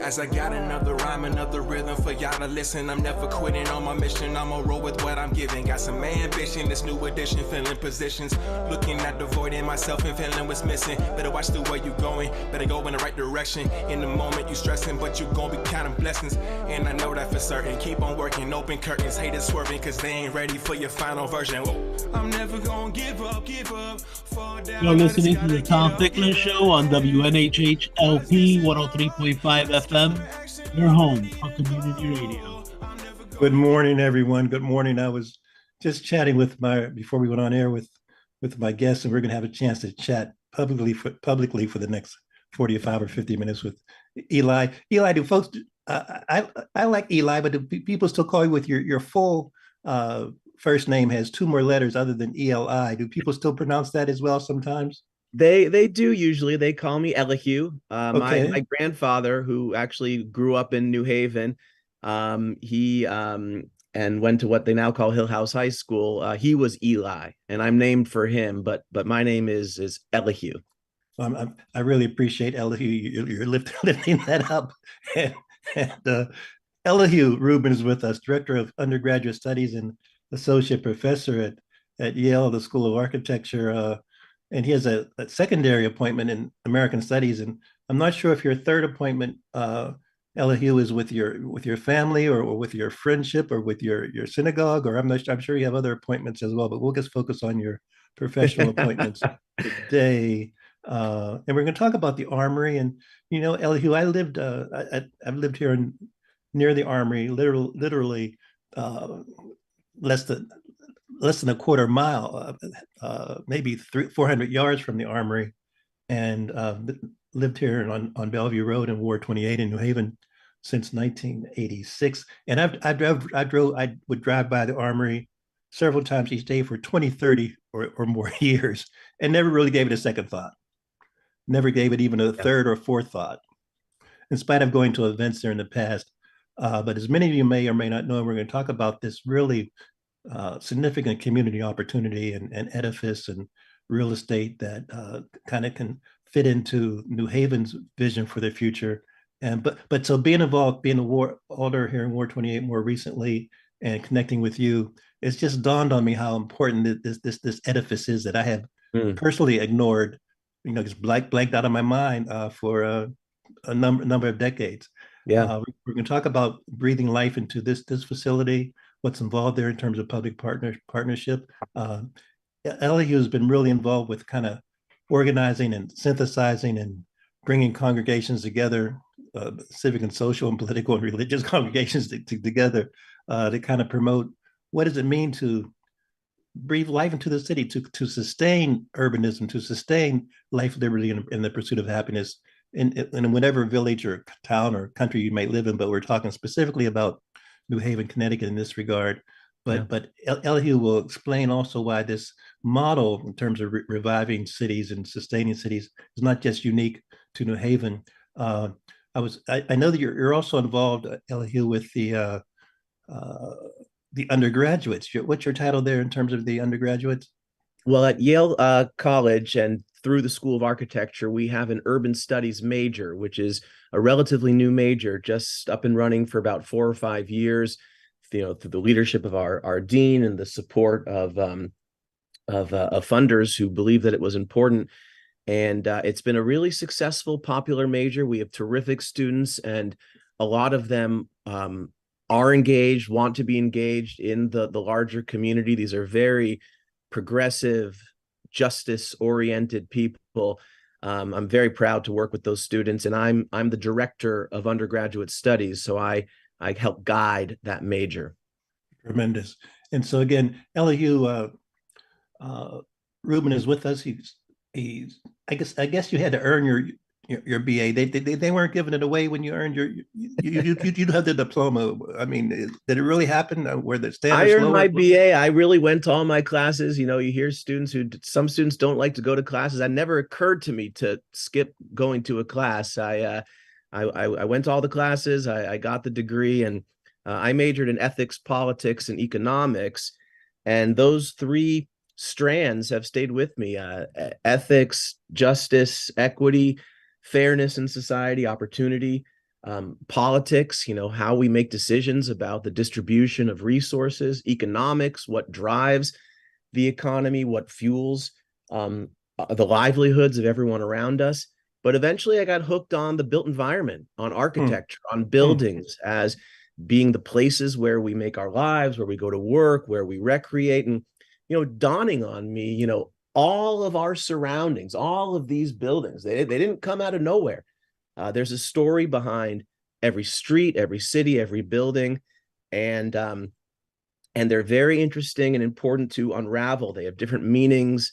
As I got another rhyme, another rhythm for y'all to listen. I'm never quitting on my mission. I'm on roll with what I'm giving. Got some ambition, this new edition, filling positions. Looking at the void in myself and feeling what's missing. Better watch the way you going, better go in the right direction. In the moment you stressing, but you gon' be counting blessings. And I know that for certain. Keep on working, open curtains, haters swerving, cause they ain't ready for your final version. Whoa. I'm never gonna give up, fall down. You're listening to the Tom Ficklin Show on WNHHLP 103.5 FM, your home for community radio. Good morning, everyone. Good morning. I was just chatting before we went on air with my guests, and we're going to have a chance to chat publicly for the next 45 or 50 minutes with Eli. Eli, do folks? I like Eli, but do people still call you with your full first name has two more letters other than Eli? Do people still pronounce that as well sometimes? They do usually. They call me Elihu. Okay. My grandfather, who actually grew up in New Haven, he and went to what they now call Hill House High School. He was Eli, and I'm named for him. But my name is Elihu. I really appreciate Elihu. You're lifting that up. And Elihu Rubin is with us, Director of Undergraduate Studies and Associate Professor at Yale, the School of Architecture. And he has a secondary appointment in American Studies. And I'm not sure if your third appointment, Elihu, is with your family or with your friendship or with your synagogue, or I'm sure you have other appointments as well, but we'll just focus on your professional appointments today. And we're going to talk about the Armory. And, Elihu, I've lived here near the Armory, literally less than a quarter mile, maybe 400 yards from the Armory, and lived here on Bellevue Road in Ward 28 in New Haven since 1986. And I would drive by the Armory several times each day for 20, 30 or more years, and never really gave it a second thought. Never gave it even a third or fourth thought, in spite of going to events there in the past. But as many of you may or may not know, we're going to talk about this really significant community opportunity and edifice and real estate that kind of can fit into New Haven's vision for the future. But so being involved, being a alder here in Ward 28 more recently, and connecting with you, it's just dawned on me how important this edifice is that I have personally ignored, just blanked out of my mind for a number of decades. Yeah, we're going to talk about breathing life into this facility, what's involved there in terms of public partnership. Elihu has been really involved with kind of organizing and synthesizing and bringing congregations together, civic and social and political and religious congregations together to kind of promote what does it mean to breathe life into the city, to sustain urbanism, to sustain life, liberty, and the pursuit of happiness in whatever village or town or country you may live in. But we're talking specifically about New Haven, Connecticut in this regard. But Elihu will explain also why this model in terms of reviving cities and sustaining cities is not just unique to New Haven. I know that you're also involved, Elihu, with the undergraduates. What's your title there in terms of the undergraduates? Well, at Yale College and through the School of Architecture, we have an urban studies major, which is a relatively new major, just up and running for about 4 or 5 years, through the leadership of our dean and the support of funders who believe that it was important. And it's been a really successful, popular major. We have terrific students, and a lot of them are engaged, want to be engaged in the larger community. These are very progressive, justice-oriented people. I'm very proud to work with those students, and I'm the director of undergraduate studies, so I help guide that major. Tremendous. And so again, Elihu Rubin is with us. He's I guess you had to earn your BA. They weren't giving it away when you earned you have the diploma. I mean, did it really happen where the standards? I earned my BA. I really went to all my classes. You hear some students don't like to go to classes. It never occurred to me to skip going to a class. I went to all the classes. I got the degree, and I majored in ethics, politics, and economics. And those three strands have stayed with me: ethics, justice, equity, fairness in society, opportunity. politics, how we make decisions about the distribution of resources, economics, what drives the economy, what fuels the livelihoods of everyone around us. But eventually I got hooked on the built environment, on architecture, on buildings as being the places where we make our lives, where we go to work, where we recreate. And, dawning on me, all of our surroundings, all of these buildings, they didn't come out of nowhere. There's a story behind every street, every city, every building. And they're very interesting and important to unravel. They have different meanings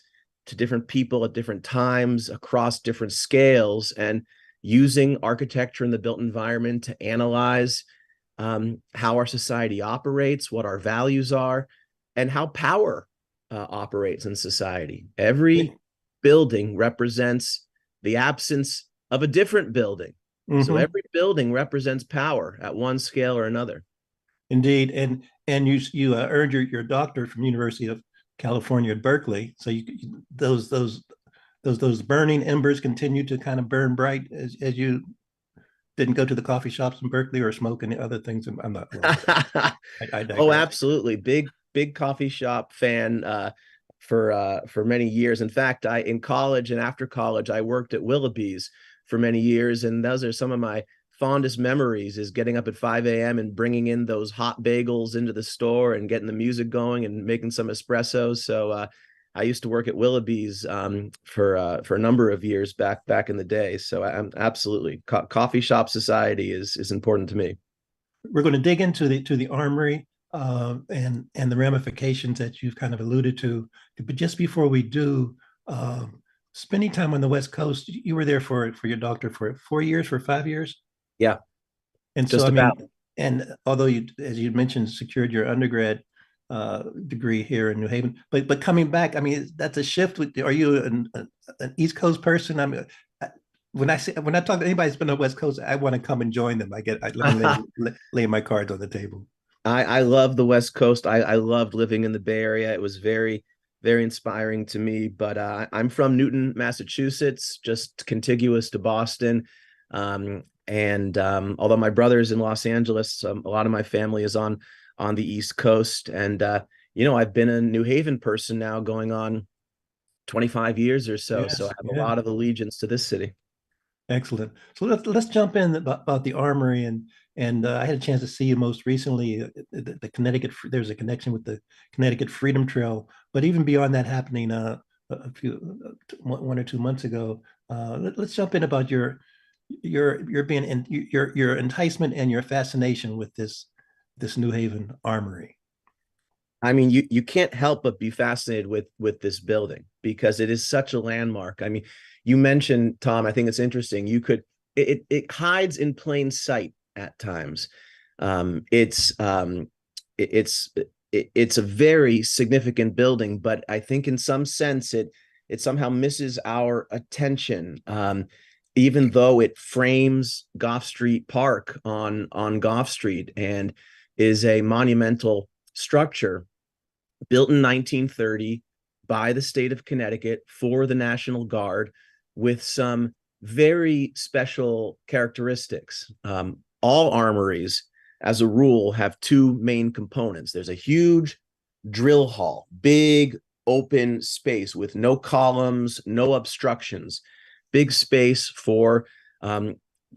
to different people at different times across different scales, and using architecture in the built environment to analyze how our society operates, what our values are, and how power operates in society. Every building represents the absence of a different building. So every building represents power at one scale or another. Indeed, and you earned your doctorate from University of California at Berkeley. So those burning embers continue to kind of burn bright as you didn't go to the coffee shops in Berkeley or smoke any other things. I'm not. I Oh, absolutely, big coffee shop fan for many years. In fact, in college and after college, I worked at Willoughby's for many years, and those are some of my fondest memories, is getting up at 5 a.m. and bringing in those hot bagels into the store and getting the music going and making some espressos. So I used to work at Willoughby's for a number of years back in the day. So I'm absolutely coffee shop society is important to me. We're going to dig into the Armory and the ramifications that you've kind of alluded to. But just before we do, spending time on the West Coast, you were there for your doctorate for 4 years, for 5 years. Yeah. And just so, about. and although you, as you mentioned, secured your undergrad degree here in New Haven, but coming back, that's a shift. Are you an East Coast person? When I talk to anybody who's been on the West Coast, I want to come and join them. Let me lay my cards on the table. I love the West Coast. I loved living in the Bay Area. It was very, very inspiring to me. But I'm from Newton, Massachusetts, just contiguous to Boston. And although my brother's in Los Angeles, a lot of my family is on the East Coast. And, I've been a New Haven person now going on 25 years or so. Yes, so I have a lot of allegiance to this city. Excellent. So let's jump in about the Armory, and I had a chance to see you most recently. The Connecticut, there's a connection with the Connecticut Freedom Trail, but even beyond that happening 1 or 2 months ago, let's jump in about your being in your enticement and your fascination with this New Haven Armory. You can't help but be fascinated with this building because it is such a landmark. You mentioned, Tom, I think it's interesting. It hides in plain sight at times. It's a very significant building, but I think in some sense it somehow misses our attention. Even though it frames Gough Street Park on Gough Street and is a monumental structure built in 1930 by the state of Connecticut for the National Guard, with some very special characteristics. All armories, as a rule, have two main components. There's a huge drill hall, big open space with no columns, no obstructions, big space for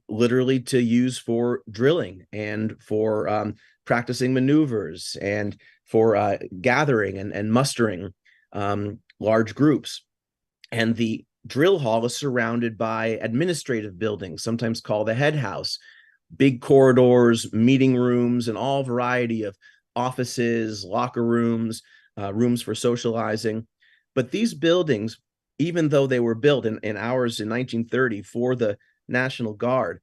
literally to use for drilling and for practicing maneuvers and for gathering and mustering large groups. And the drill hall is surrounded by administrative buildings, sometimes called the head house, big corridors, meeting rooms, and all variety of offices, locker rooms, rooms for socializing. But these buildings, even though they were built in ours in 1930 for the National Guard,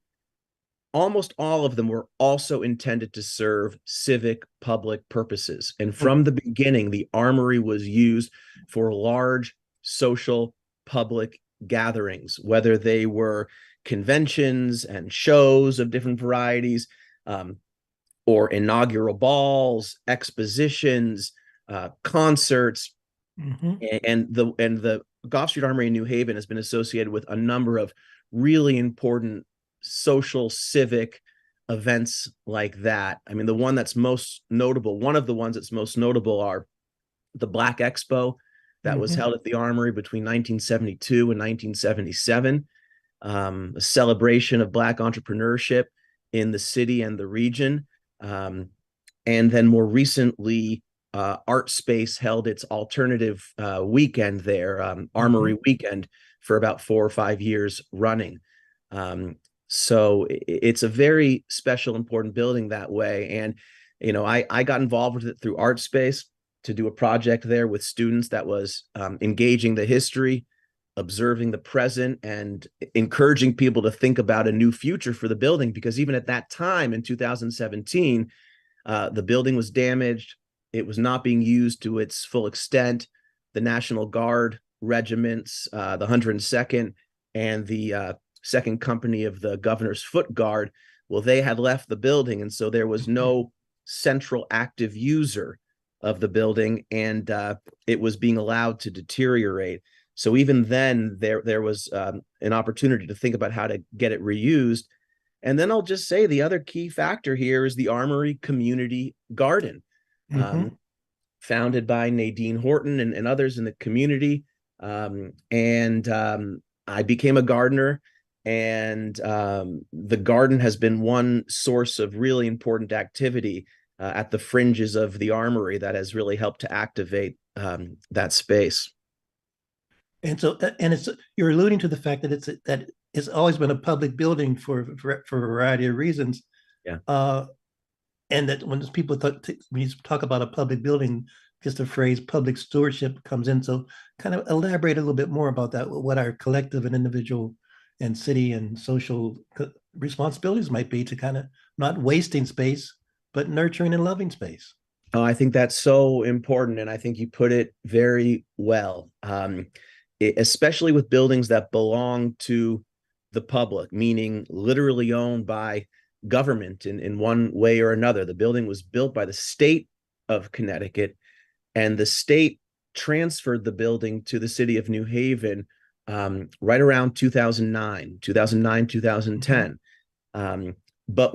almost all of them were also intended to serve civic public purposes. And from the beginning, the Armory was used for large social public gatherings, whether they were conventions and shows of different varieties, or inaugural balls, expositions, concerts. And the Gough Street Armory in New Haven has been associated with a number of really important social civic events like that. I mean, one of the ones that's most notable are the Black Expo that was held at the Armory between 1972 and 1977, a celebration of Black entrepreneurship in the city and the region. And then more recently, Art Space held its alternative weekend there, Armory Weekend, for about 4 or 5 years running. So it's a very special, important building that way. And, I got involved with it through Art Space to do a project there with students that was engaging the history, observing the present, and encouraging people to think about a new future for the building. Because even at that time in 2017, the building was damaged. It was not being used to its full extent. The National Guard regiments, the 102nd and the Second Company of the Governor's Foot Guard, well, they had left the building. And so there was no central active user of the building, and it was being allowed to deteriorate. So even then, there was an opportunity to think about how to get it reused. And then I'll just say the other key factor here is the Armory Community Garden, founded by Nadine Horton and others in the community. I became a gardener, and the garden has been one source of really important activity at the fringes of the Armory that has really helped to activate that space. And so, you're alluding to the fact that it's always been a public building for a variety of reasons. Yeah. And that when you talk about a public building, just the phrase public stewardship comes in. So kind of elaborate a little bit more about that, what our collective and individual and city and social responsibilities might be to kind of not wasting space, but nurturing and loving space. Oh, I think that's so important. And I think you put it very well, especially with buildings that belong to the public, meaning literally owned by government in one way or another. The building was built by the state of Connecticut, and the state transferred the building to the city of New Haven right around 2009, 2010. But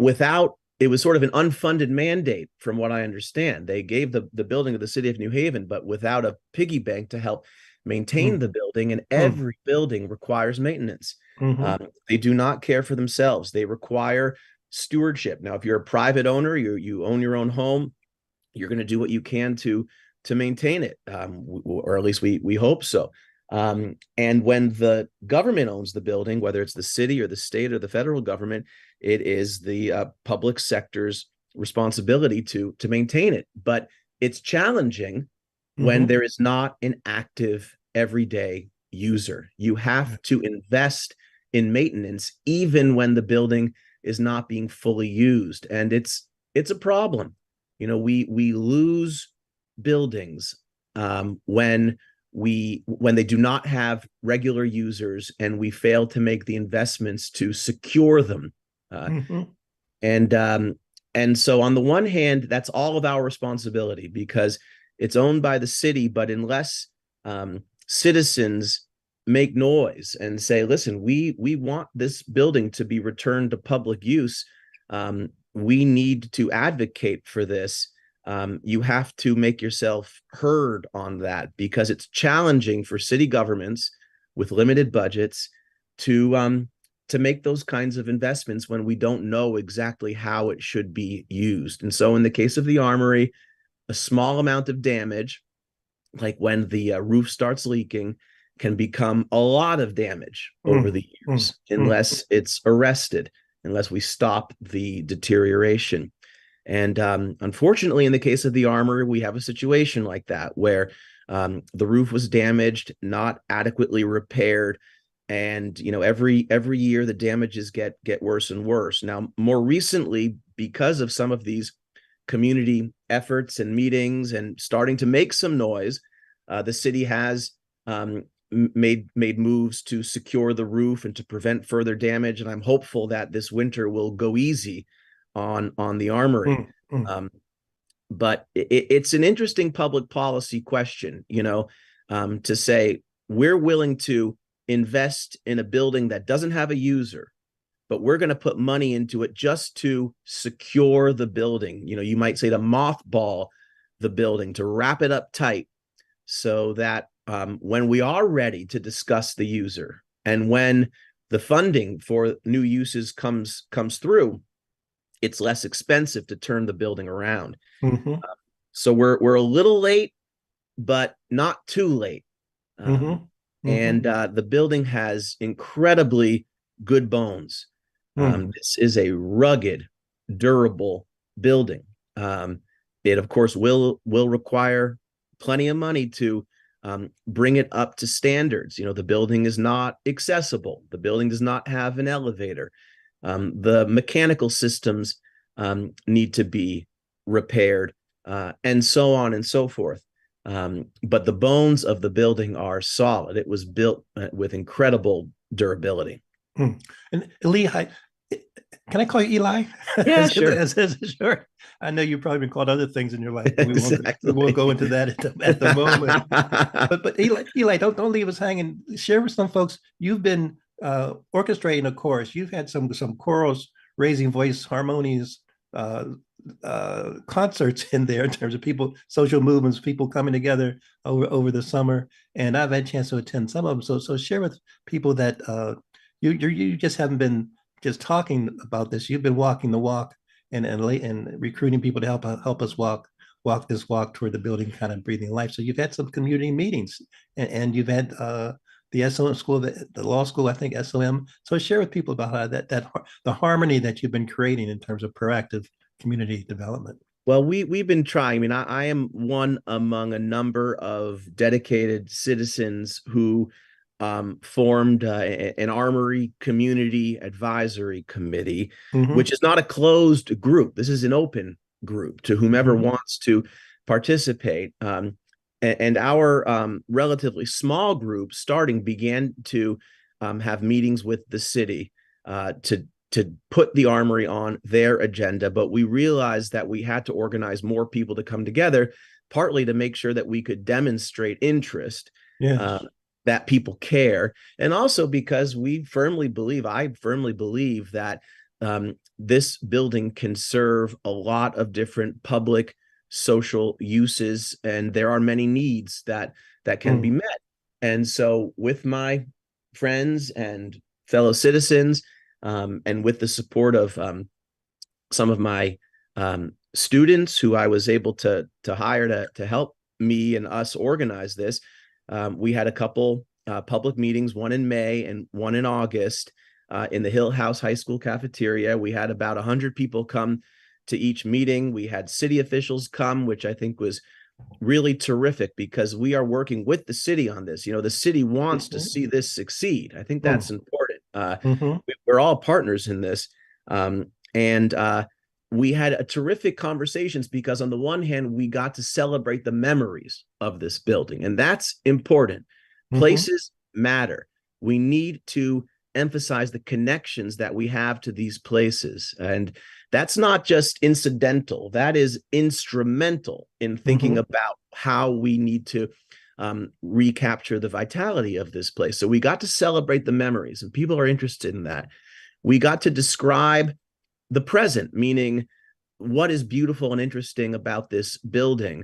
it was sort of an unfunded mandate, from what I understand. They gave the building to the city of New Haven, but without a piggy bank to help maintain the building. And every building requires maintenance. They do not care for themselves. They require stewardship. Now, if you're a private owner, you own your own home, you're going to do what you can to maintain it, or at least we hope so. And when the government owns the building, whether it's the city or the state or the federal government, it is the public sector's responsibility to maintain it. But it's challenging when there is not an active everyday user. You have to invest in maintenance even when the building is not being fully used, and it's a problem. We lose buildings when they do not have regular users, and we fail to make the investments to secure them. And so on the one hand, that's all of our responsibility because it's owned by the city. But unless citizens make noise and say, listen, we want this building to be returned to public use, we need to advocate for this. You have to make yourself heard on that, because it's challenging for city governments with limited budgets to make those kinds of investments when we don't know exactly how it should be used. And so in the case of the Armory, a small amount of damage, like when the roof starts leaking, can become a lot of damage over the years unless it's arrested, unless we stop the deterioration. And unfortunately, in the case of the Armory, we have a situation like that where the roof was damaged, not adequately repaired, and every year the damages get worse and worse. Now, more recently, because of some of these community efforts and meetings and starting to make some noise, the city has made moves to secure the roof and to prevent further damage. And I'm hopeful that this winter will go easy on the Armory. But it's an interesting public policy question, to say we're willing to invest in a building that doesn't have a user, but we're going to put money into it just to secure the building. You might say to mothball the building, to wrap it up tight, so that when we are ready to discuss the user, and when the funding for new uses comes through, it's less expensive to turn the building around. Mm-hmm. So we're a little late, but not too late. Mm-hmm. Mm-hmm. And the building has incredibly good bones. This is a rugged, durable building. It, of course, will require plenty of money to bring it up to standards. The building is not accessible. The building does not have an elevator. The mechanical systems need to be repaired, and so on and so forth. But the bones of the building are solid. It was built with incredible durability. And Eli, can I call you Eli? Yeah, sure. Sure. I know you've probably been called other things in your life, but Exactly. we won't go into that at the moment. But Eli, don't leave us hanging. Share with some folks. You've been orchestrating a chorus. You've had some chorals, raising voice, harmonies, concerts in there in terms of people, social movements, people coming together over the summer. And I've had a chance to attend some of them. So share with people that you just haven't been just talking about this. You've been walking the walk and recruiting people to help us walk this walk toward the building, kind of breathing life. So you've had some community meetings, and you've had the SOM school, the law school, I think SOM. So share with people about how that the harmony that you've been creating in terms of proactive community development. Well, we've been trying. I mean, I am one among a number of dedicated citizens who formed an Armory Community Advisory Committee, which is not a closed group. This is an open group to whomever wants to participate. And our relatively small group began to have meetings with the city to put the Armory on their agenda. But we realized that we had to organize more people to come together, partly to make sure that we could demonstrate interest. Yes. That people care, and also because I firmly believe that this building can serve a lot of different public social uses, and there are many needs that can be met. And so with my friends and fellow citizens, and with the support of some of my students who I was able to hire to help me and us organize this, we had a couple public meetings, one in May and one in August, in the Hill House High School cafeteria. We had about 100 people come to each meeting. We had city officials come, which I think was really terrific, because we are working with the city on this. The city wants to see this succeed. I think that's important. We're all partners in this. And we had terrific conversations, because on the one hand, we got to celebrate the memories of this building, and that's important. Places matter. We need to emphasize the connections that we have to these places. And that's not just incidental, that is instrumental in thinking about how we need to recapture the vitality of this place. So we got to celebrate the memories, and people are interested in that. We got to describe the present, meaning what is beautiful and interesting about this building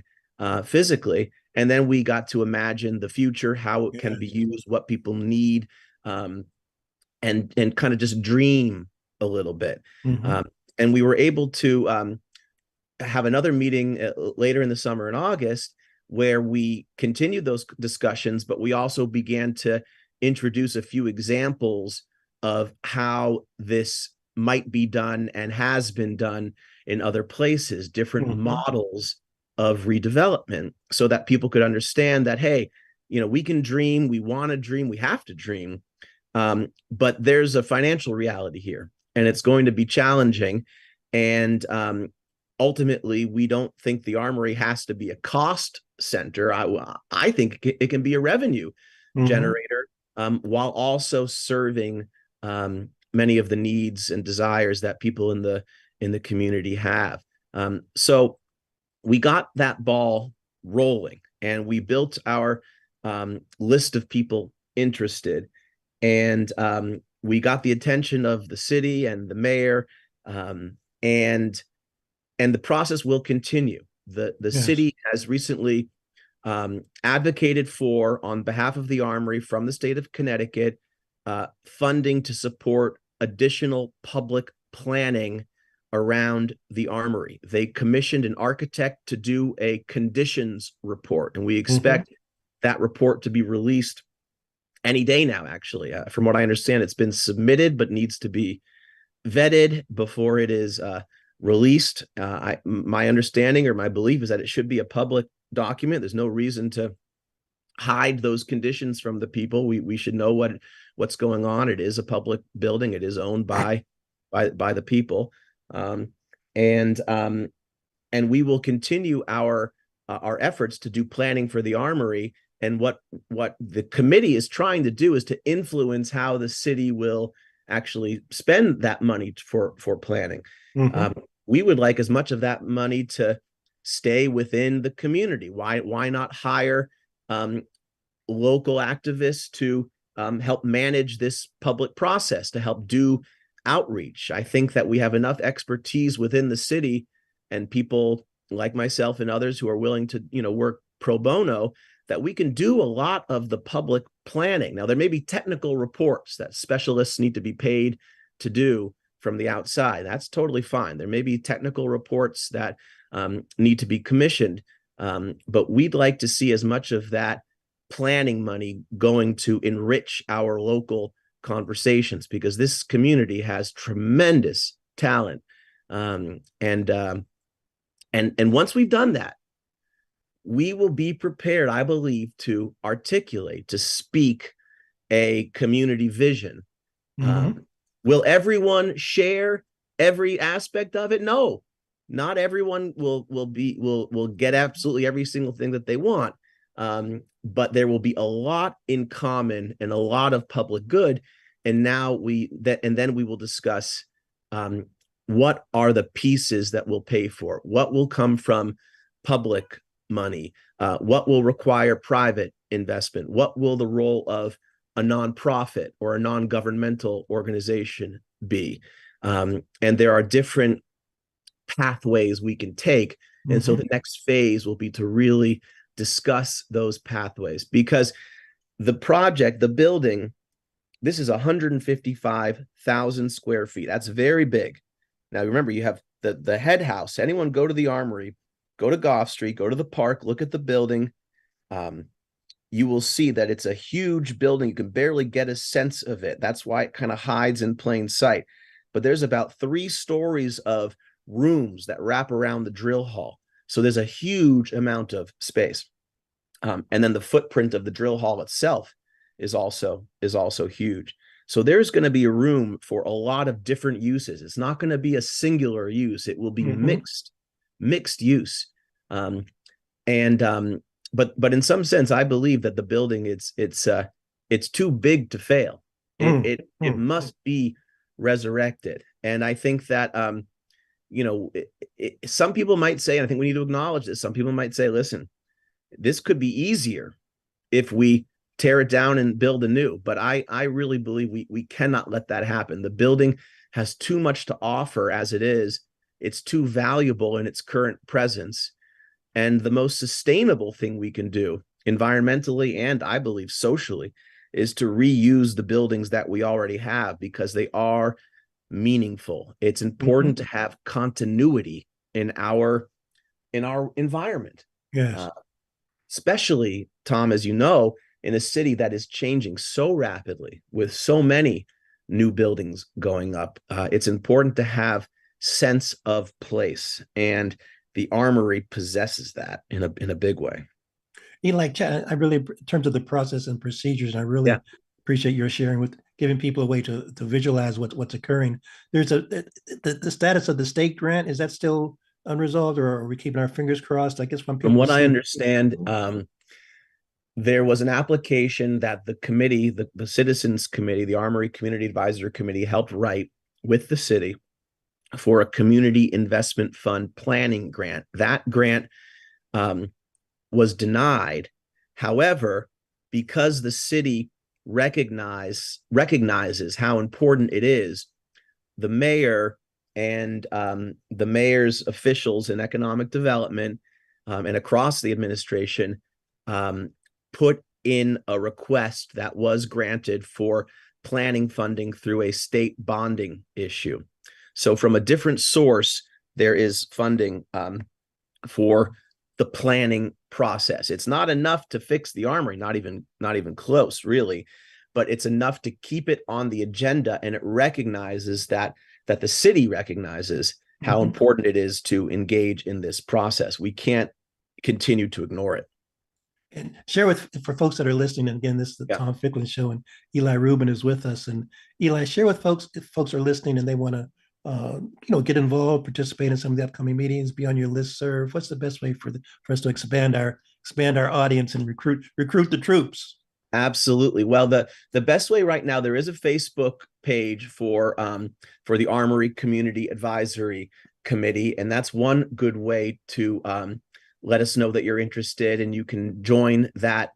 physically. And then we got to imagine the future, how it can be used, what people need, and kind of just dream a little bit. And we were able to have another meeting later in the summer in August, where we continued those discussions, but we also began to introduce a few examples of how this might be done and has been done in other places, different models of redevelopment, so that people could understand that, hey, we can dream, we want to dream, we have to dream, but there's a financial reality here, and it's going to be challenging. And ultimately, we don't think the Armory has to be a cost center. I think it can be a revenue generator, while also serving many of the needs and desires that people in the community have. So we got that ball rolling, and we built our list of people interested. And we got the attention of the city and the mayor, and the process will continue. The Yes. city has recently advocated for, on behalf of the Armory from the state of Connecticut, funding to support additional public planning around the Armory. They commissioned an architect to do a conditions report, and we expect that report to be released any day now, actually. From what I understand, it's been submitted, but needs to be vetted before it is released. My understanding or my belief is that it should be a public document. There's no reason to hide those conditions from the people. We should know what's going on. It is a public building. It is owned by the people, and we will continue our efforts to do planning for the Armory. And what the committee is trying to do is to influence how the city will actually spend that money for planning. We would like as much of that money to stay within the community. Why not hire local activists to help manage this public process, to help do outreach? I think that we have enough expertise within the city, and people like myself and others who are willing to, work pro bono, that we can do a lot of the public planning. Now, there may be technical reports that specialists need to be paid to do from the outside. That's totally fine. There may be technical reports that need to be commissioned, but we'd like to see as much of that planning money going to enrich our local conversations, because this community has tremendous talent. And once we've done that, we will be prepared, I believe, to articulate, to speak a community vision. Will everyone share every aspect of it? No, not everyone will get absolutely every single thing that they want. But there will be a lot in common and a lot of public good. And then we will discuss what are the pieces that we'll pay for, what will come from public money, what will require private investment, what will the role of a nonprofit or a non-governmental organization be. And there are different pathways we can take. And so the next phase will be to really discuss those pathways, because the project, the building, this is 155,000 square feet. That's very big. Now, remember, you have the head house. Anyone go to the Armory, go to Gough Street, go to the park, look at the building. You will see that it's a huge building. You can barely get a sense of it. That's why it kind of hides in plain sight. But there's about 3 stories of rooms that wrap around the drill hall. So there's a huge amount of space. And then the footprint of the drill hall itself is also huge. So there's going to be a room for a lot of different uses. It's not going to be a singular use. It will be mixed use. But in some sense, I believe that the building, it's too big to fail. It must be resurrected. And I think that some people might say, and I think we need to acknowledge this, some people might say, listen, this could be easier if we tear it down and build anew. But I really believe we cannot let that happen. The building has too much to offer as it is. It's too valuable in its current presence. And the most sustainable thing we can do, environmentally and I believe socially, is to reuse the buildings that we already have, because they are meaningful. It's important to have continuity in our environment. Yes. Especially, Tom, as you know, in a city that is changing so rapidly with so many new buildings going up. It's important to have sense of place, and the Armory possesses that in a big way. Like, I really, in terms of the process and procedures, I really appreciate your sharing with giving people a way to visualize what's occurring. There's the status of the state grant. Is that still unresolved, or are we keeping our fingers crossed? I guess from what I understand, there was an application that the committee, the Citizens Committee, the Armory Community Advisory Committee, helped write with the city for a community investment fund planning grant. That grant was denied. However, because the city recognizes how important it is, the mayor and the mayor's officials in economic development and across the administration put in a request that was granted for planning funding through a state bonding issue. So from a different source, there is funding for the planning process. It's not enough to fix the Armory, not even close, really, but it's enough to keep it on the agenda, and it recognizes that the city recognizes how important it is to engage in this process. We can't continue to ignore it. And share for folks that are listening, and again, this is the Tom Ficklin Show, and Eli Rubin is with us. And Eli, share with folks, if folks are listening and they want to get involved, participate in some of the upcoming meetings, be on your listserv. What's the best way for us to expand our audience and recruit the troops? Absolutely. Well, the best way right now, there is a Facebook page for the Armory Community Advisory Committee, and that's one good way to let us know that you're interested, and you can join that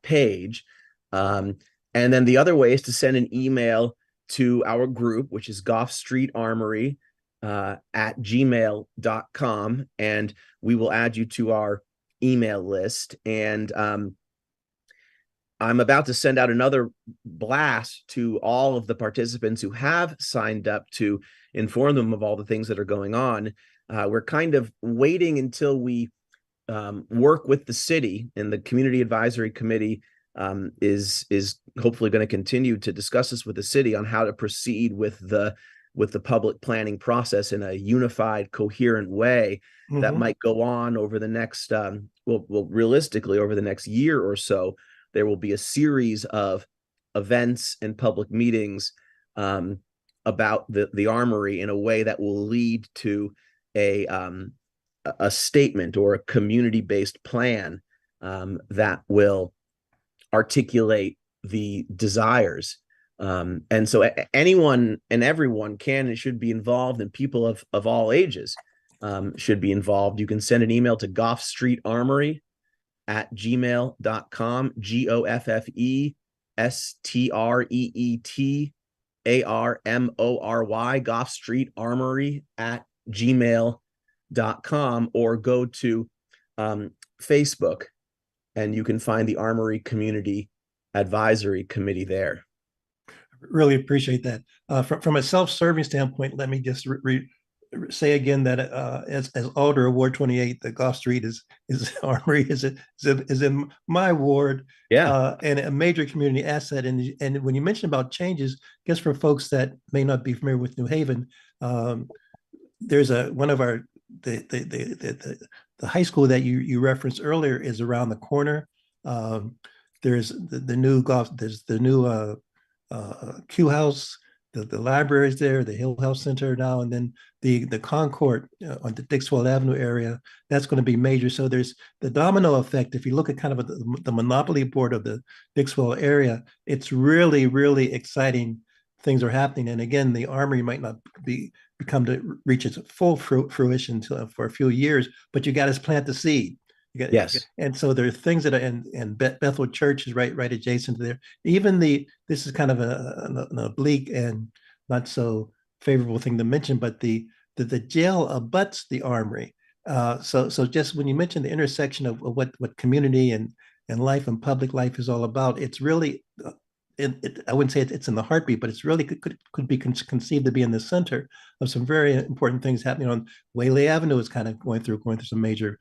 page. And then the other way is to send an email to our group, which is Goff Street Armory at gmail.com, and we will add you to our email list. And I'm about to send out another blast to all of the participants who have signed up to inform them of all the things that are going on. We're kind of waiting until we work with the city, and the Community Advisory Committee is hopefully going to continue to discuss this with the city on how to proceed with the public planning process in a unified, coherent way that might go on over the next, realistically over the next year or so. There will be a series of events and public meetings about the Armory in a way that will lead to a statement or a community-based plan that will articulate the desires. And so anyone and everyone can and should be involved, and people of all ages should be involved. You can send an email to goffstreetarmory at gmail.com, GoffStreetarmory, Goff Street Armory at gmail.com, or go to Facebook and you can find the Armory Community Advisory Committee there. Really appreciate that. From a self-serving standpoint, let me just say again that as Alder of Ward 28, the Goff Street Armory is in my ward, and a major community asset. And when you mention about changes, I guess for folks that may not be familiar with New Haven, there's one of our the high school that you referenced earlier is around the corner. There's the new Q House. The library is there, the Hill Health Center now, and then the Concord on the Dixwell Avenue area, that's going to be major. So there's the domino effect. If you look at kind of the monopoly board of the Dixwell area, it's really, really exciting things are happening. And again, the Armory might not reach its full fruition for a few years, but you got to plant the seed. Yes. And so there are things that are, and Bethel Church is right adjacent to there. Even this is kind of an oblique and not so favorable thing to mention, but the jail abuts the Armory. So just when you mention the intersection of what community and life and public life is all about, it's really I wouldn't say it's in the heartbeat, but it's really could be conceived to be in the center of some very important things happening on Whaley Avenue. Is kind of going through some major.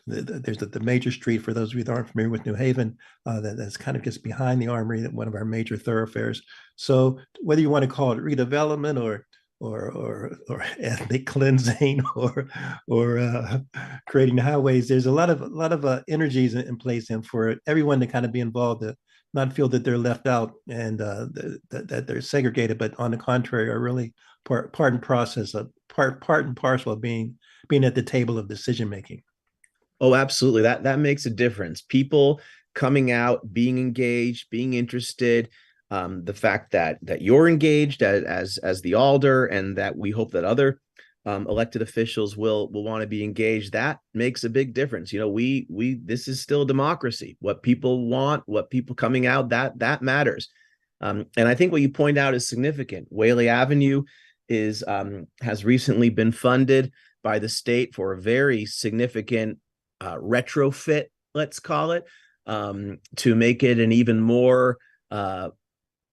There's the major street, for those of you that aren't familiar with New Haven, that's kind of just behind the Armory, one of our major thoroughfares. So whether you want to call it redevelopment or ethnic cleansing or creating highways, there's a lot of energies in place, and for everyone to kind of be involved, to not feel that they're left out and that they're segregated, but on the contrary, are really part and parcel of being at the table of decision making. Oh, absolutely. That makes a difference. People coming out, being engaged, being interested. The fact that you're engaged as the alder, and that we hope that other elected officials will want to be engaged. That makes a big difference. You know, we this is still democracy. What people want, what people coming out, that matters. And I think what you point out is significant. Whaley Avenue is has recently been funded by the state for a very significant retrofit, let's call it, to make it an even more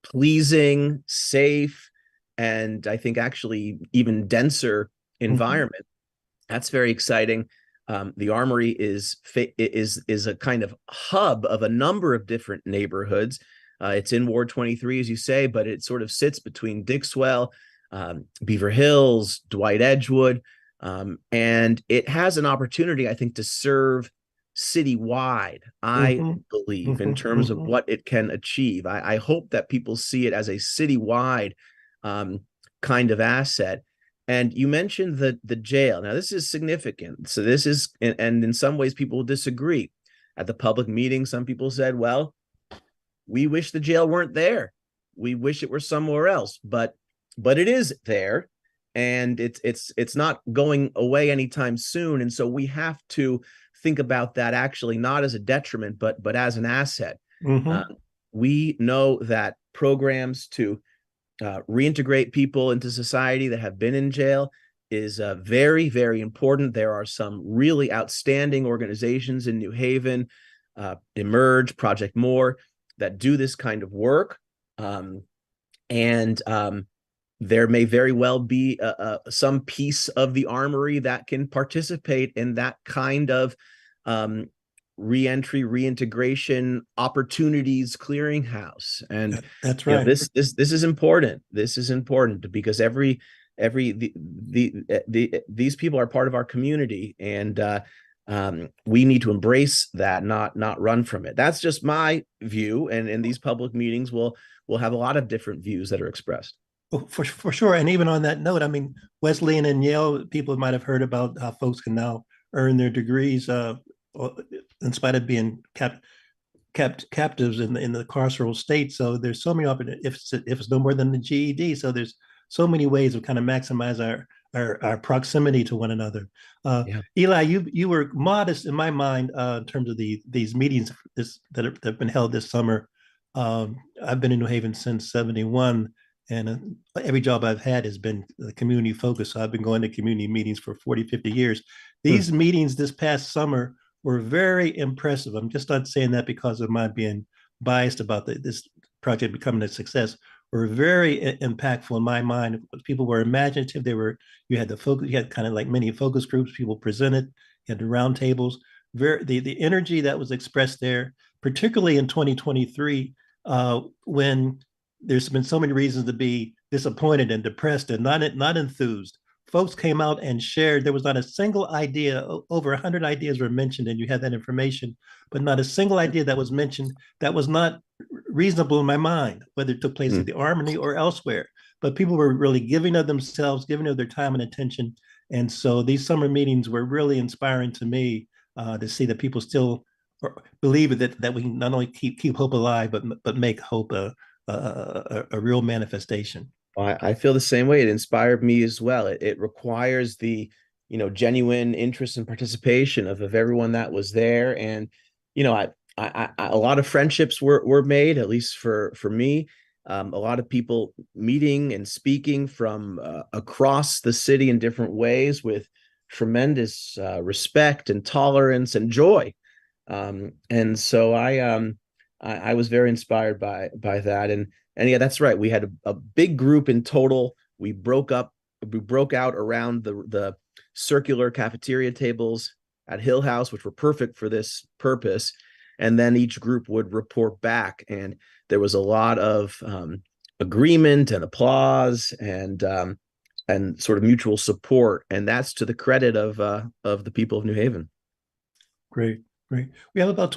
pleasing, safe, and I think actually even denser environment. That's very exciting. The Armory is a kind of hub of a number of different neighborhoods. It's in Ward 23, as you say, but it sort of sits between Dixwell, Beaver Hills, Dwight Edgewood, and it has an opportunity, I think, to serve citywide, I believe, in terms of what it can achieve. I hope that people see it as a citywide kind of asset. And you mentioned the jail. Now, this is significant. So this is, and in some ways people will disagree. At the public meeting, some people said, well, we wish the jail weren't there. We wish it were somewhere else, but it is there, and it's not going away anytime soon. And so we have to think about that actually not as a detriment, but as an asset. We know that programs to reintegrate people into society that have been in jail is very, very important. There are some really outstanding organizations in New Haven, Emerge, Project More, that do this kind of work. There may very well be some piece of the Armory that can participate in that kind of reentry, reintegration opportunities clearinghouse. And that's right. This is important. This is important because these people are part of our community, and we need to embrace that, not run from it. That's just my view. And in these public meetings, we'll have a lot of different views that are expressed. For sure. And even on that note, I mean, Wesleyan and Yale, people might have heard about how folks can now earn their degrees in spite of being captives in the carceral state. So there's so many opportunities, if it's no more than the GED. So there's so many ways of kind of maximize our proximity to one another. Eli, you were modest in my mind in terms of these meetings that have been held this summer. I've been in New Haven since '71. And every job I've had has been community focused. So I've been going to community meetings for 40, 50 years. These meetings this past summer were very impressive. I'm just not saying that because of my being biased about this project becoming a success. Were very impactful in my mind. People were imaginative. You had kind of like many focus groups. People presented. You had the round tables. The energy that was expressed there, particularly in 2023, when there's been so many reasons to be disappointed and depressed and not enthused. Folks came out and shared. There was not a single idea. Over 100 ideas were mentioned, and you had that information, but not a single idea that was mentioned that was not reasonable in my mind, whether it took place at the Armory or elsewhere. But people were really giving of themselves, giving of their time and attention. And so these summer meetings were really inspiring to me to see that people still believe that we can not only keep hope alive, but make hope a real manifestation. I feel the same way. It inspired me as well. It requires the genuine interest and participation of everyone that was there. And a lot of friendships were made, at least for me. A lot of people meeting and speaking from across the city in different ways with tremendous respect and tolerance and joy. And so I was very inspired by that. And yeah, that's right. We had a big group in total. We broke out around the circular cafeteria tables at Hill House, which were perfect for this purpose. And then each group would report back. And there was a lot of agreement and applause and sort of mutual support. And that's to the credit of the people of New Haven. Great. We have about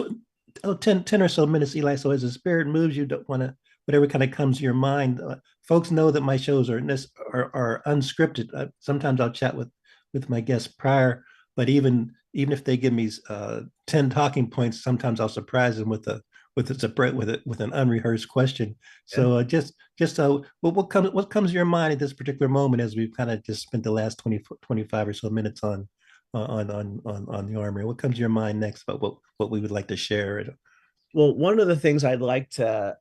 10 or so minutes, Eli. So as the spirit moves, you don't want to, whatever kind of comes to your mind. Folks know that my shows are unscripted. Sometimes I'll chat with my guests prior, but even if they give me 10 talking points, sometimes I'll surprise them with with a with an unrehearsed question. So what comes to your mind at this particular moment as we've kind of just spent the last 25 or so minutes on the Armory? What comes to your mind next about what we would like to share? Well, one of the things I'd like to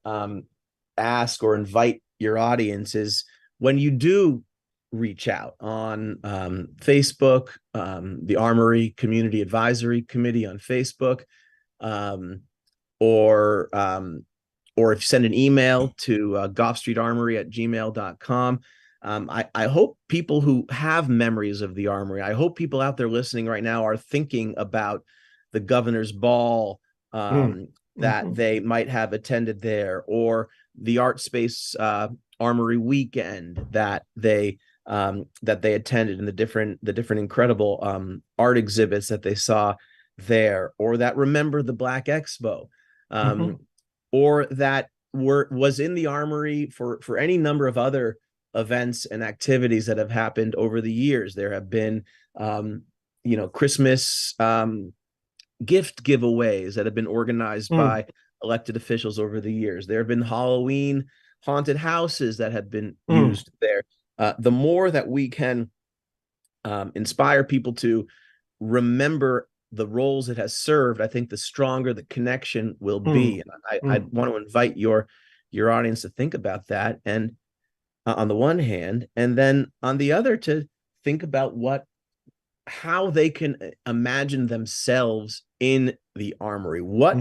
ask or invite your audience is, when you do reach out on Facebook, the Armory Community Advisory Committee on Facebook, um, or if you send an email to goffstreetarmory@gmail.com. I hope people who have memories of the Armory, I hope people out there listening right now are thinking about the governor's ball that they might have attended there, or the art space Armory weekend that they attended, and the different incredible art exhibits that they saw there, or that remember the Black Expo, or that was in the Armory for any number of other events and activities that have happened over the years. There have been Christmas gift giveaways that have been organized by elected officials over the years. There have been Halloween haunted houses that have been used there. The more that we can inspire people to remember the roles it has served, I think the stronger the connection will be. And I want to invite your audience to think about that, and on the one hand, and then on the other, to think about how they can imagine themselves in the Armory. What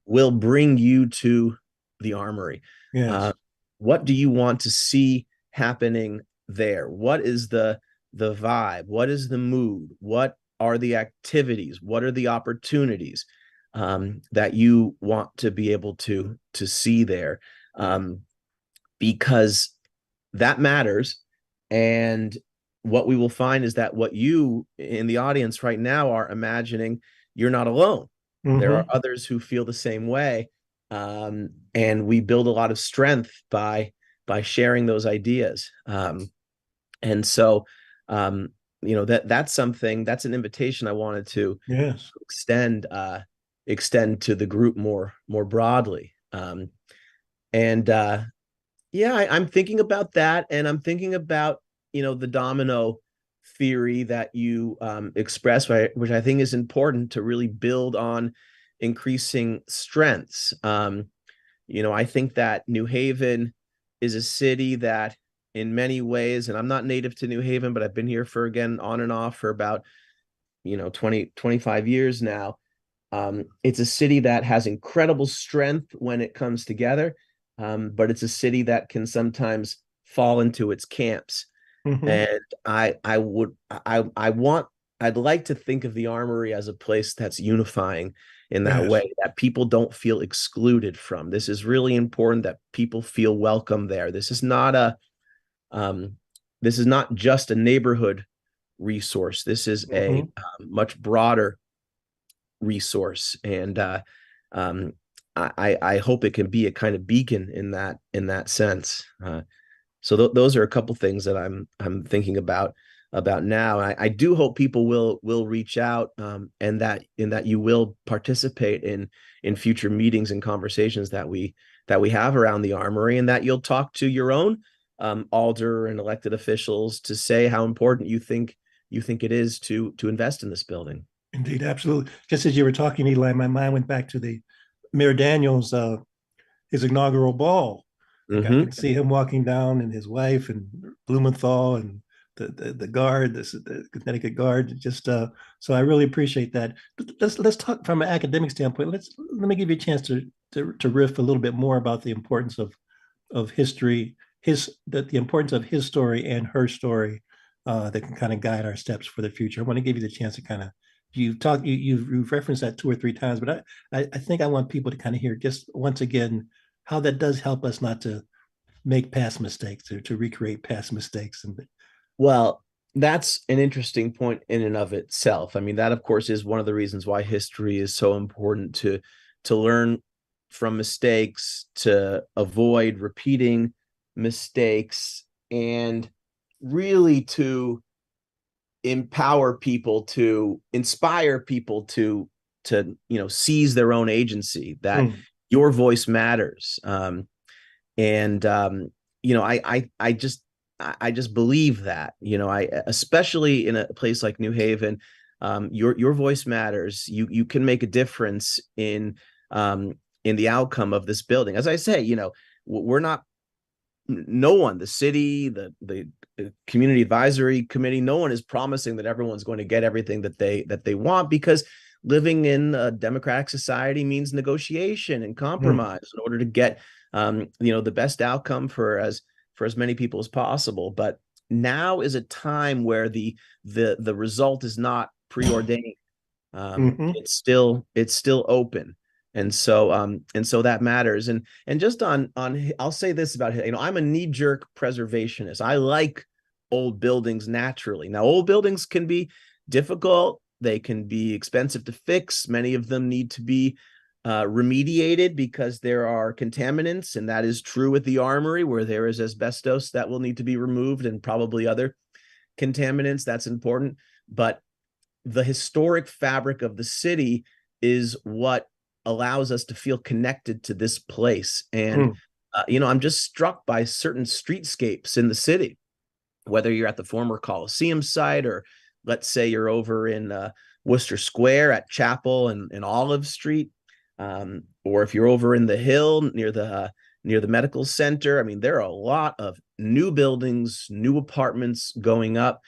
will bring you to the Armory? Yes. What do you want to see happening there? What is the vibe? What is the mood? What are the activities? What are the opportunities that you want to be able to see there? Because that matters. And what we will find is that what you in the audience right now are imagining, you're not alone. There are others who feel the same way. And we build a lot of strength by sharing those ideas. And so, that's an invitation I wanted to extend to the group more broadly. I'm thinking about that, and I'm thinking about the domino theory that you expressed, which I think is important to really build on increasing strengths. I think that New Haven is a city that, in many ways, and I'm not native to New Haven, but I've been here on and off for about 25 years now. It's a city that has incredible strength when it comes together, but it's a city that can sometimes fall into its camps. And I'd like to think of the Armory as a place that's unifying in that way, that people don't feel excluded from. This is really important, that people feel welcome there. This is not just a neighborhood resource. This is a much broader resource, and I hope it can be a kind of beacon in that sense. So those are a couple things that I'm thinking about now. I do hope people will reach out, and that you will participate in future meetings and conversations that we have around the Armory, and that you'll talk to your own alder and elected officials to say how important you think it is to invest in this building. Indeed, absolutely. Just as you were talking, Eli, my mind went back to the Mayor Daniels, his inaugural ball. I could see him walking down, and his wife, and Blumenthal, and the guard, the Connecticut guard. Just so I really appreciate that. But let's talk from an academic standpoint. Let me give you a chance to riff a little bit more about the importance of history, the importance of his story and her story that can kind of guide our steps for the future. I want to give you the chance to kind of, you've referenced that 2 or 3 times, but I think I want people to kind of hear just once again how that does help us not to make past mistakes, to recreate past mistakes. Well, that's an interesting point in and of itself. I mean, that of course is one of the reasons why history is so important, to learn from mistakes, to avoid repeating mistakes, and really to empower people, to inspire people to seize their own agency. That Your voice matters. And I just believe that, I especially in a place like New Haven, your voice matters. You can make a difference in the outcome of this building. As I say, we're not, no one, the city, the community advisory committee, no one is promising that everyone's going to get everything that they want, because living in a democratic society means negotiation and compromise in order to get the best outcome for as many people as possible. But now is a time where the result is not preordained. It's still open. And so that matters. And just on I'll say this about it, I'm a knee-jerk preservationist. I like old buildings naturally. Now, old buildings can be difficult, they can be expensive to fix. Many of them need to be remediated because there are contaminants, and that is true with the Armory, where there is asbestos that will need to be removed, and probably other contaminants. That's important. But the historic fabric of the city is what allows us to feel connected to this place. And I'm just struck by certain streetscapes in the city, whether you're at the former Coliseum site, or let's say you're over in Worcester Square at Chapel and Olive Street, or if you're over in the Hill near the medical center. I mean, there are a lot of new buildings, new apartments going up.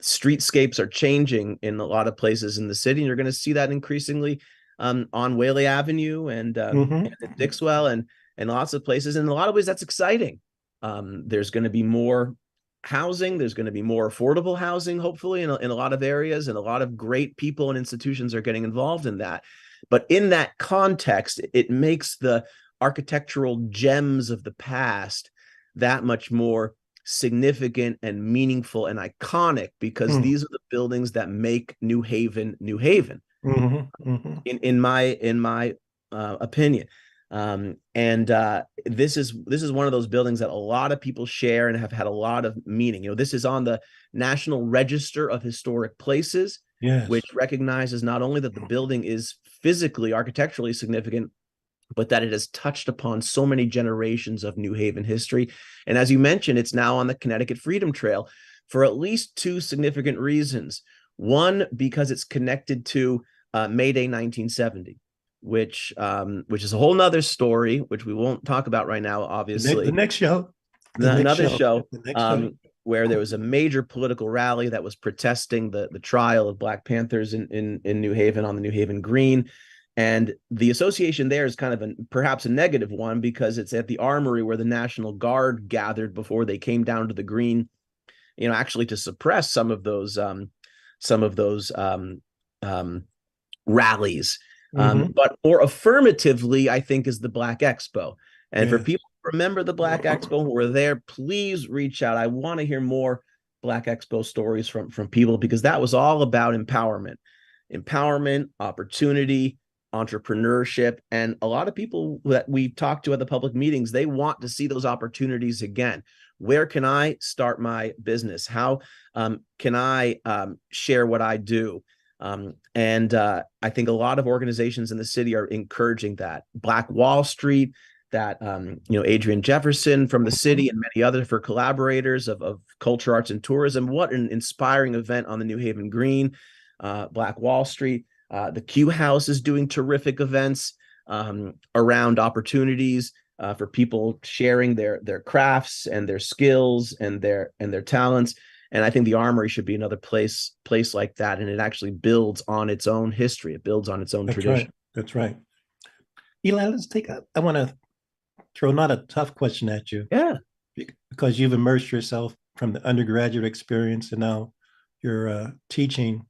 Streetscapes are changing in a lot of places in the city, and you're going to see that increasingly on Whaley Avenue and at Dixwell and lots of places. In a lot of ways, that's exciting. There's going to be more housing. There's going to be more affordable housing, hopefully, in a lot of areas, and a lot of great people and institutions are getting involved in that. But in that context, it makes the architectural gems of the past that much more significant and meaningful and iconic, because these are the buildings that make New Haven, New Haven. In my opinion. This is one of those buildings that a lot of people share and have had a lot of meaning. This is on the National Register of Historic Places, which recognizes not only that the building is physically, architecturally significant, but that it has touched upon so many generations of New Haven history. And as you mentioned, it's now on the Connecticut Freedom Trail for at least two significant reasons. One, because it's connected to May Day 1970, which is a whole nother story, which we won't talk about right now, obviously. The next show. Another show where there was a major political rally that was protesting the trial of Black Panthers in New Haven on the New Haven Green. And the association there is kind of perhaps a negative one, because it's at the Armory where the National Guard gathered before they came down to the Green, actually to suppress some of those rallies. But more affirmatively, I think, is the Black Expo. And for people who remember the Black Expo who were there, please reach out. I want to hear more Black Expo stories from people, because that was all about empowerment, opportunity, entrepreneurship. And a lot of people that we've talked to at the public meetings, they want to see those opportunities again. Where can I start my business? How can I share what I do? And I think a lot of organizations in the city are encouraging that. Black Wall Street, that Adrian Jefferson from the city, and many others for collaborators of culture, arts, and tourism. What an inspiring event on the New Haven Green. Black Wall Street. The Q House is doing terrific events around opportunities for people sharing their crafts and their skills and their talents. And I think the Armory should be another place like that. And it actually builds on its own history. It builds on its own tradition. That's right. Eli, I want to throw not a tough question at you. Yeah. Because you've immersed yourself from the undergraduate experience, and now you're teaching.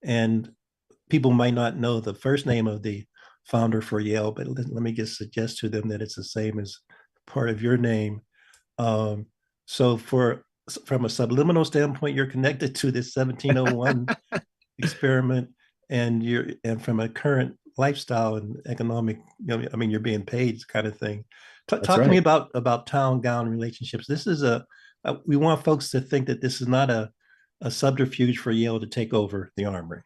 And people might not know the first name of the founder for Yale, but let me just suggest to them that it's the same as part of your name. So from a subliminal standpoint, you're connected to this 1701 experiment, and from a current lifestyle and economic, you're being paid kind of thing. Talk to me about town gown relationships. This is we want folks to think that this is not a subterfuge for Yale to take over the Armory.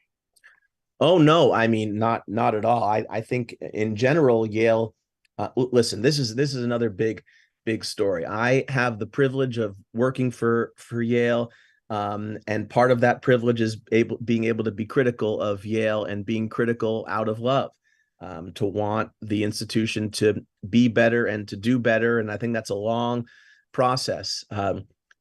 Oh no, I mean not at all. I think in general Yale. Listen, this is another big story. I have the privilege of working for Yale, and part of that privilege is being able to be critical of Yale and being critical out of love, to want the institution to be better and to do better. And I think that's a long process.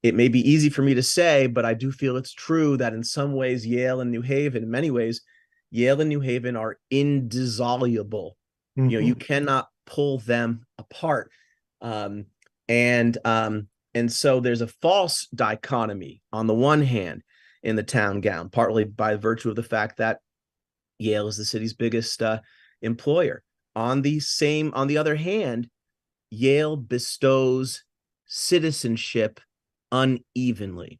It may be easy for me to say, but I do feel it's true that in some ways Yale and New Haven, in many ways, Yale and New Haven are indissoluble. You cannot pull them apart. Um, and so there's a false dichotomy on the one hand in the town gown, partly by virtue of the fact that Yale is the city's biggest employer. On the other hand, Yale bestows citizenship unevenly,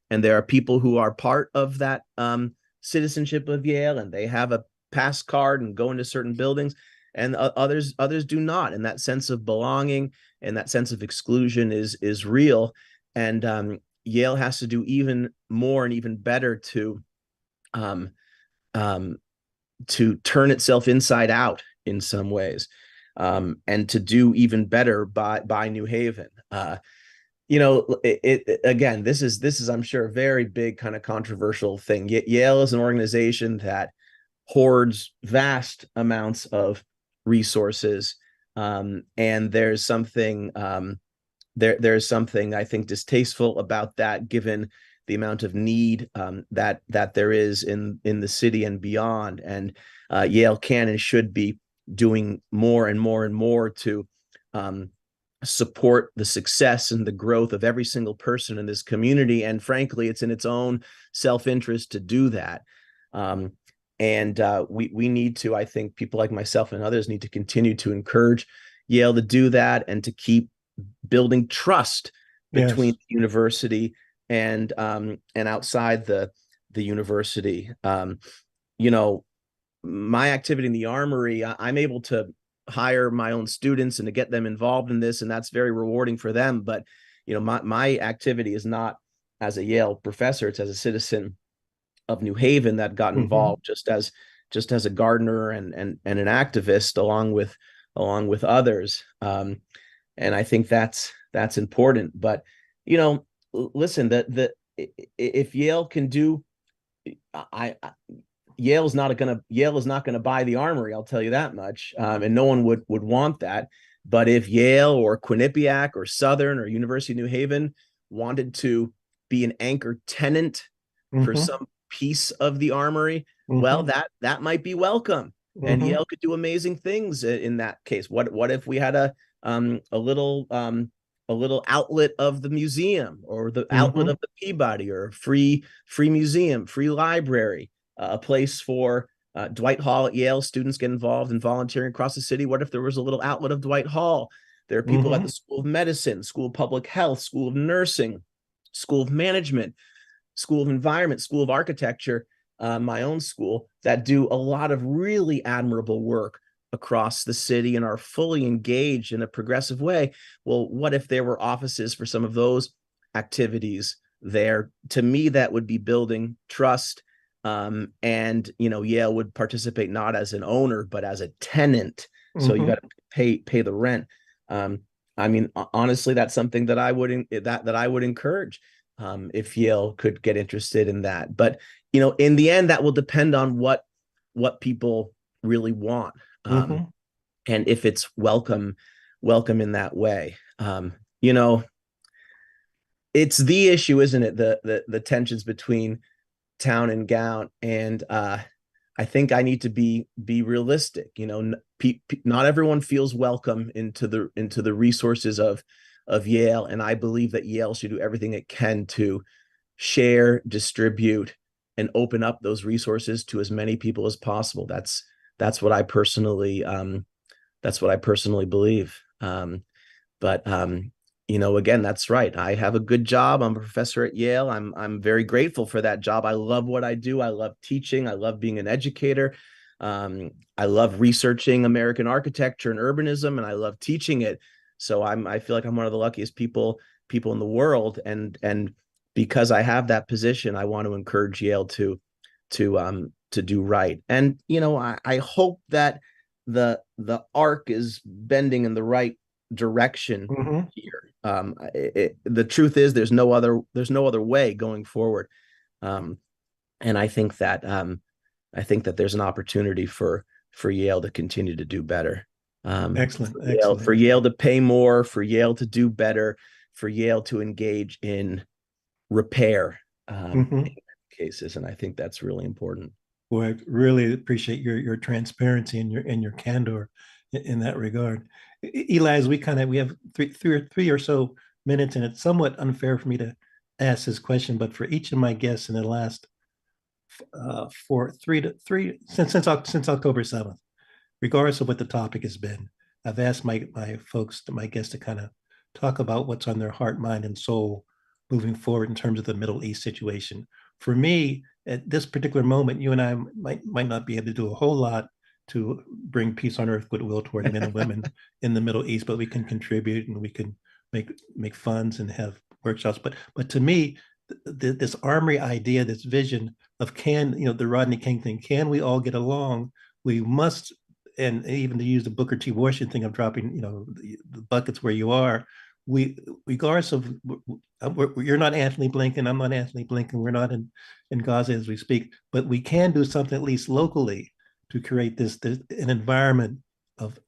and there are people who are part of that citizenship of Yale, and they have a pass card and go into certain buildings, and others do not. And that sense of belonging and that sense of exclusion is real. And Yale has to do even more and even better um, to turn itself inside out in some ways, and to do even better by New Haven. Again, this is I'm sure a very big kind of controversial thing. Yale is an organization that hoards vast amounts of resources, and there's something there's something I think distasteful about that, given the amount of need that there is in the city and beyond. And Yale can and should be doing more and more and more to support the success and the growth of every single person in this community. And frankly, it's in its own self-interest to do that. We need to, I think people like myself and others need to continue to encourage Yale to do that and to keep building trust between the university and outside the university. My activity in the Armory, I'm able to hire my own students and to get them involved in this, and that's very rewarding for them. But my activity is not as a Yale professor; it's as a citizen of New Haven that got involved just as a gardener and an activist along with others. And I think that's important. But listen, if Yale can do, Yale is not going to buy the Armory. I'll tell you that much. And no one would want that. But if Yale or Quinnipiac or Southern or University of New Haven wanted to be an anchor tenant for some piece of the Armory, well, that might be welcome. And Yale could do amazing things in that case. What if we had a little outlet of the museum, or the outlet of the Peabody, or free museum, free library, a place for Dwight Hall at Yale students get involved in volunteering across the city. What if there was a little outlet of Dwight Hall? There are people at the School of Medicine, School of Public Health, School of Nursing, School of Management, School of Environment, School of Architecture, my own school, that do a lot of really admirable work across the city and are fully engaged in a progressive way. Well, what if there were offices for some of those activities there? To me, that would be building trust. And Yale would participate not as an owner, but as a tenant. So you got to pay the rent. I mean, honestly, that's something that I would encourage, if Yale could get interested in that. But in the end, that will depend on what people really want, and if it's welcome in that way. It's the issue, isn't it? The tensions between town and gown. And I think I need to be realistic. Not everyone feels welcome into the resources of Yale, and I believe that Yale should do everything it can to share, distribute, and open up those resources to as many people as possible. That's what I personally believe. Again, that's right. I have a good job. I'm a professor at Yale. I'm very grateful for that job. I love what I do. I love teaching. I love being an educator. I love researching American architecture and urbanism, and I love teaching it. So I feel like I'm one of the luckiest people in the world. And because I have that position, I want to encourage Yale to to do right. And I hope that the arc is bending in the right direction here. The truth is there's no other way going forward. And I think that there's an opportunity for Yale to continue to do better. Excellent. For Yale to pay more, for Yale to do better, for Yale to engage in repair in cases, and I think that's really important. Well, I really appreciate your transparency and your candor in that regard. Eli, as we have three or so minutes, and it's somewhat unfair for me to ask this question, but for each of my guests in the last since October 7th, regardless of what the topic has been, I've asked my guests to kind of talk about what's on their heart, mind, and soul moving forward in terms of the Middle East situation. For me, at this particular moment, you and I might not be able to do a whole lot to bring peace on earth, goodwill toward men and women in the Middle East, but we can contribute and we can make funds and have workshops. But to me, this Armory idea, this vision of the Rodney King thing, can we all get along? We must, and even to use the Booker T. Washington thing of dropping, the buckets where you are. Regardless of, you're not Anthony Blinken, I'm not Anthony Blinken, we're not in Gaza as we speak, but we can do something at least locally to create this an environment of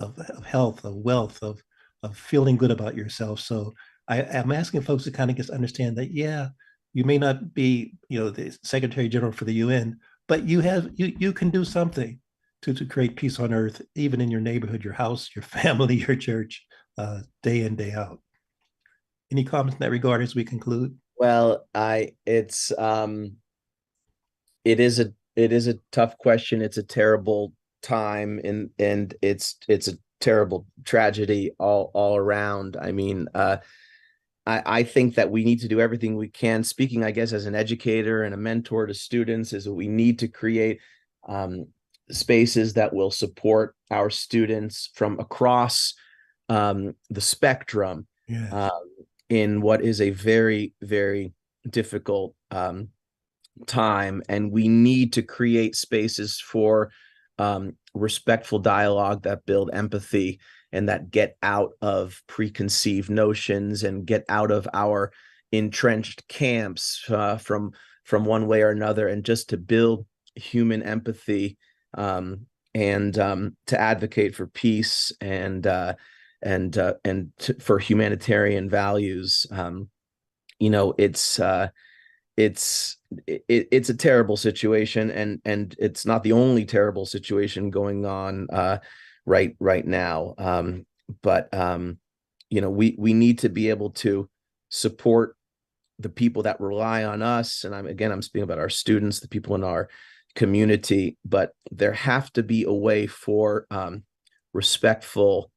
health, of wealth, of feeling good about yourself. So I'm asking folks to kind of just understand that, yeah, you may not be, the Secretary General for the UN, but you can do something to create peace on earth, even in your neighborhood, your house, your family, your church, day in, day out. Any comments in that regard as we conclude? Well, it is a tough question. It's a terrible time, and it's a terrible tragedy all around. I mean, I think that we need to do everything we can. Speaking, I guess, as an educator and a mentor to students, is that we need to create spaces that will support our students from across the spectrum. Yes. In what is a very, very difficult time. And we need to create spaces for respectful dialogue that build empathy and that get out of preconceived notions and get out of our entrenched camps from one way or another, and just to build human empathy and to advocate for peace and for humanitarian values. It's a terrible situation, and it's not the only terrible situation going on right now. But we need to be able to support the people that rely on us. And I'm speaking about our students, the people in our community, but there have to be a way for respectful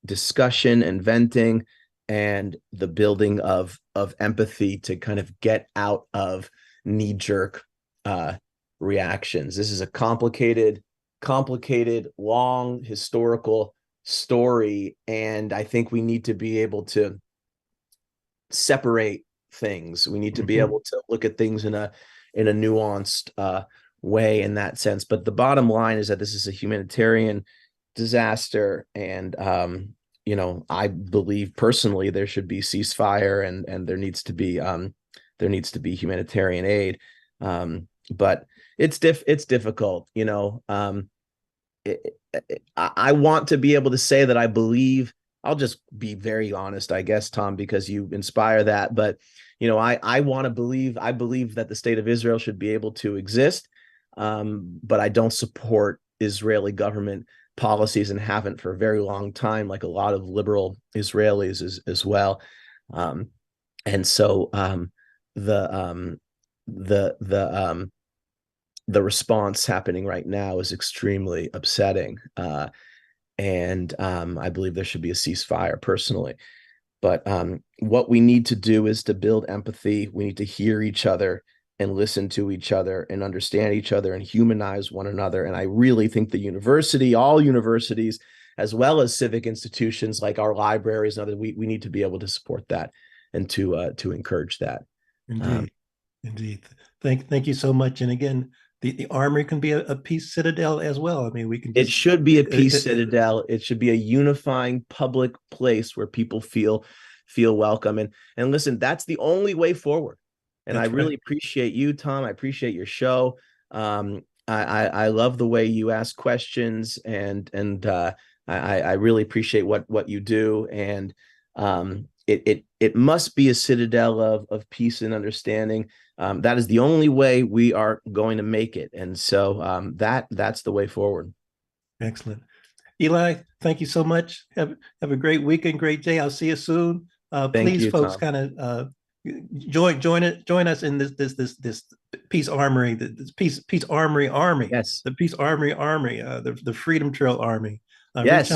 discussion and venting and the building of empathy to kind of get out of knee-jerk reactions. This is a complicated, long historical story, and I think we need to be able to separate things. We need to be able to look at things in a nuanced way in that sense. But the bottom line is that this is a humanitarian disaster, and I believe personally there should be ceasefire and there needs to be humanitarian aid. But it's difficult. I want to be able to say that I believe. I'll just be very honest, I guess, Tom, because you inspire that. But I want to believe. I believe that the state of Israel should be able to exist, but I don't support Israeli government policies and haven't for a very long time, like a lot of liberal Israelis as well. And so the response happening right now is extremely upsetting. And I believe there should be a ceasefire personally. But what we need to do is to build empathy. We need to hear each other and listen to each other and understand each other and humanize one another. And I really think all universities, as well as civic institutions like our libraries and other, we need to be able to support that and to encourage that. Indeed. Indeed. Thank you so much. And again, the Armory can be a peace citadel as well. I mean, we can It just should be a peace citadel. It should be a unifying public place where people feel welcome. And listen, that's the only way forward. And I really appreciate you, Tom. I appreciate your show. I love the way you ask questions, and I really appreciate what you do. And it must be a citadel of peace and understanding. That is the only way we are going to make it. And so that's the way forward. Excellent. Eli, thank you so much. Have a great weekend, great day. I'll see you soon. Please, folks, kind of join us in this Peace Armory, this Peace Armory Army. Yes, the Peace Armory Army, the Freedom Trail Army. Yes,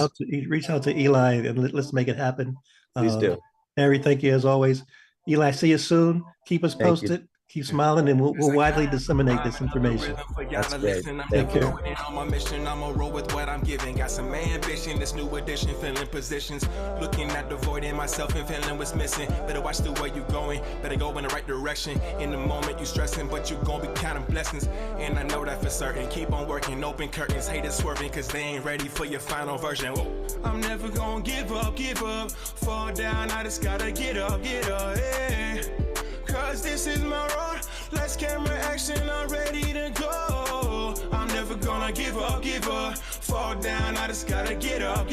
reach out to Eli and let's make it happen. Please do. Harry, thank you as always. Eli, see you soon. Keep us posted. Keep smiling, and we'll widely disseminate this information. That's great. Take care. On my mission, I'ma roll with what I'm giving. Got some ambition, this new edition, filling positions. Looking at the void in myself and feeling what's missing. Better watch the way you going, better go in the right direction. In the moment you stressing, but you gonna be counting blessings. And I know that for certain. Keep on working, open curtains, haters swerving, cause they ain't ready for your final version. Whoa. I'm never gonna give up. Fall down, I just gotta get up, yeah. Cause this is my road, lights, camera, action, I'm ready to go. I'm never gonna give up. Fall down, I just gotta get up.